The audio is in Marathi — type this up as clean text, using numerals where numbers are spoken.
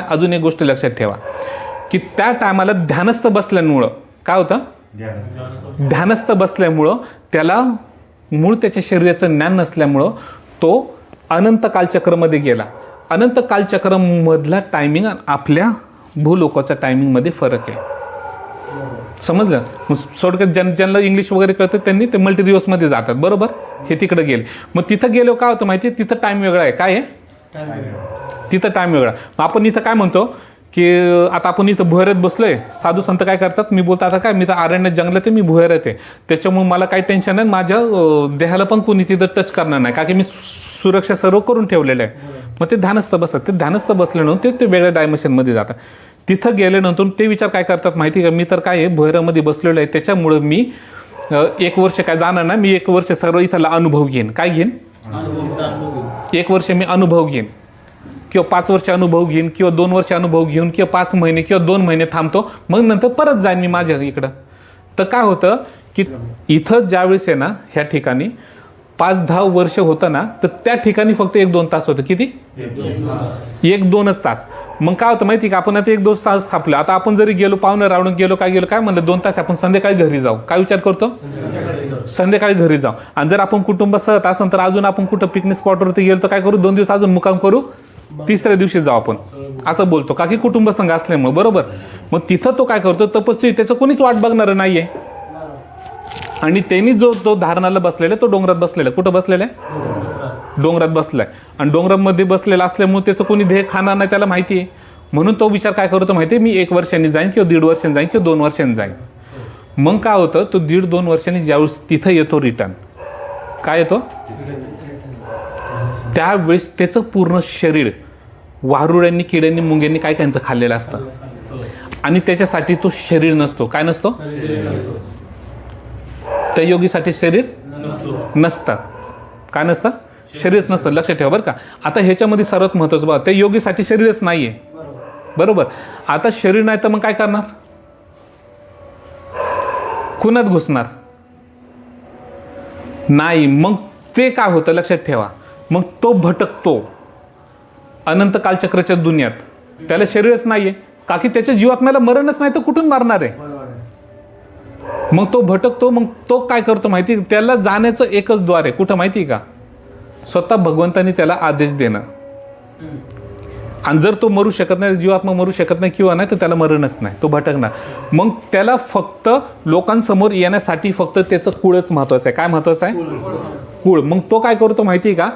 अजून एक गोष्ट लक्षात ठेवा की त्या टायमाला ध्यानस्थ बसल्यामुळं काय होतं, ध्यानस्थ बसल्यामुळं त्याला मूळ त्याच्या शरीराचं ज्ञान नसल्यामुळं तो अनंत कालचक्रमध्ये गेला. अनंत कालचक्रमधला टायमिंग आपल्या भूलोकाच्या टायमिंगमध्ये फरक आहे. समजलं? थोडक्यात ज्यांना इंग्लिश वगैरे कळतं त्यांनी ते मल्टिरिव्हर्समध्ये जातात, बरोबर. हे तिकडे गेले, मग तिथं गेलो काय होतं माहिती आहे, तिथं टाईम वेगळा आहे. काय आहे तिथं टाईम वेगळा. मग आपण इथं काय म्हणतो की आता आपण इथं भुयारात बसलोय, साधू संत काय करतात, मी बोलतो आता काय मी तर अरण्यात जंगलात आहे, मी भुयारात आहे, त्याच्यामुळे मला काही टेन्शन नाही, माझ्या देहाला पण कोणी तिथं टच करणार नाही, का की मी सुरक्षा सर्व करून ठेवलेलं आहे. मग ते ध्यानस्थ बसतात. ते ध्यानस्थ बसल्यानंतर ते वेगळ्या डायमेन्शनमध्ये जातात. तिथं गेल्यानंतर ते विचार काय करतात माहिती का, मी तर काय आहे भुयारामध्ये बसलेलो आहे, त्याच्यामुळं मी 1 वर्ष काय जाणार नाही, मी 1 वर्ष सर्व इथला अनुभव घेईन. काय घेईन? 1 वर्ष मी अनुभव घेईन, किंवा 5 वर्ष अनुभव घेईन, किंवा 2 वर्ष अनुभव घेऊन, किंवा 5 महिने किंवा 2 महिने थांबतो, मग नंतर परत जाईन मी माझ्या इकडं. तर काय होतं की इथं ज्यावेळेस आहे ना ह्या ठिकाणी 5-10 वर्ष होतं ना, तर त्या ठिकाणी फक्त 1-2 तास होतं. किती? 1-2च तास. मग काय होतं माहिती का, आपण आता 1-2 तास थांबलो. आता आपण जरी गेलो पाहुणे रावण गेलो काय म्हणलं 2 तास, आपण संध्याकाळी घरी जाऊ. काय विचार करतो? संध्याकाळी घरी जाऊ. आणि जर आपण कुटुंबासह असेल तर अजून आपण कुठं पिकनिक स्पॉटवरती गेलो तर काय करू, 2 दिवस अजून मुक्काम करू, 3ऱ्या दिवशी जाऊ आपण, असं बोलतो, का की कुटुंब संघ असल्यामुळे, बरोबर. मग तिथं तो काय करतो, तपस्वी, त्याचं कोणीच वाट बघणार नाहीये. आणि त्यांनी जो धारणाला बसलेला तो डोंगरात बसलेला. कुठं बसलेला आहे? डोंगरात बसलाय. आणि डोंगरामध्ये बसलेला असल्यामुळे त्याचं कोणी ध्येय खाणार नाही, त्याला माहिती आहे. म्हणून तो विचार काय करतो माहिती आहे, मी 1 वर्षांनी जाईन, किंवा 1.5 वर्षांनी जाईन, किंवा 2 वर्षांनी जाईन. मग काय होतं, तो 1.5-2 वर्षांनी ज्यावेळेस तिथं येतो रिटर्न, काय येतो, त्यावेळेस त्याचं पूर्ण शरीर वारुळ्यांनी, किड्यांनी, मुंग्यांनी काय त्यांचं खाल्लेलं असतं. आणि त्याच्यासाठी तो शरीर नसतो. काय नसतो? त्या योगीसाठी शरीर नसतं. काय नसतं? शरीरच नसतं. लक्षात ठेवा बरं का. आता ह्याच्यामध्ये सर्वात महत्त्वाचं बघा, त्या योगीसाठी शरीरच नाहीये, बरोबर. आता शरीर नाही तर मग काय करणार, कुणात घुसणार नाही. मग ते काय होतं लक्षात ठेवा, मग तो भटकतो अनंत कालचक्राच्या दुनियात. त्याला शरीरच नाहीये, का की त्याच्या जीवात्म्याला मरणच नाही तर कुठून मारणार आहे. मग तो भटकतो. मग तो काय करतो माहिती, त्याला जाण्याचं एकच द्वार आहे. कुठं माहिती का, स्वतः भगवंतांनी त्याला आदेश देणं. आणि जर तो मरू शकत नाही, जीवात्मा मरू शकत नाही किंवा नाही, तर त्याला मरणच नाही, तो भटकणार. मग त्याला फक्त लोकांसमोर येण्यासाठी फक्त त्याचं कुळच महत्वाचं आहे. काय महत्वाचं आहे? कुळ. मग तो काय करतो माहिती का,